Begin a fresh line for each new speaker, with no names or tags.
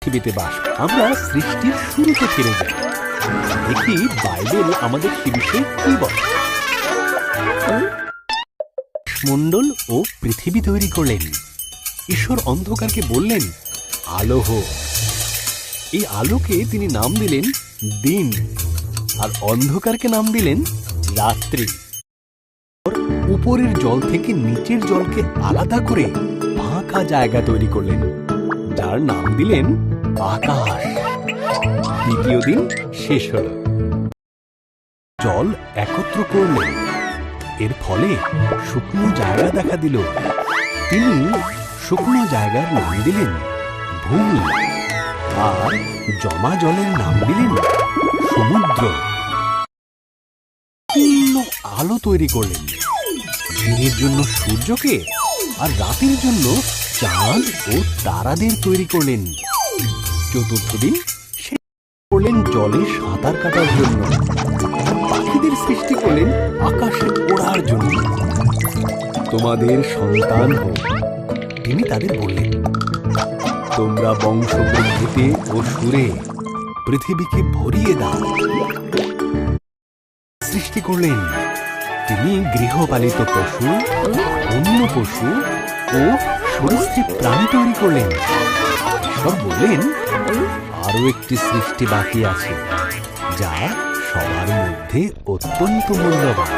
পৃথিবীতে বাস। আমরা সৃষ্টির শুরুতে ফিরে যাই, দেখি বাইবেল আমাদের সে বিষয়ে কি বলে। মণ্ডল ও পৃথিবী তৈরি করলেন। ঈশ্বর অন্ধকারকে বললেন, আলো হোক। এই আলোকে তিনি নাম দিলেন দিন, আর অন্ধকারকে নাম দিলেন রাত্রি। উপরের জল থেকে নিচের জলকে আলাদা করে ফাঁকা জায়গা তৈরি করলেন, যার নাম দিলেন আকাশ। দ্বিতীয় দিন শেষ হল। জল একত্র করলেন, এর ফলে শুকনো জায়গা দেখা দিল। তিনি শুকনো জায়গার নাম দিলেন ভূমি, আর জমা জলের নাম দিলেন সমুদ্র। আলো তৈরি করলেন, দিনের জন্য সূর্যকে, আর রাতের জন্য চাঁদ ও তারাদের তৈরি করলেন। চতুর্থ দিন শেষ করলেন জলে সাঁতার কাটার জন্য। পাখিদের সৃষ্টি করলেন আকাশে ওড়ার জন্য। তোমাদের সন্তান হোক, তিনি তাদের বললেন, তোমরা বংশবৃদ্ধিতে ও সুরে পৃথিবীকে ভরিয়ে দাও। সৃষ্টি করলেন তিনি গৃহপালিত পশু, বন্য পশু ও সরীসৃপ প্রাণী তৈরি করলেন। সব বললেন, আরো একটি সৃষ্টি বাকি আছে, যা সবার মধ্যে অত্যন্ত মূল্যবান।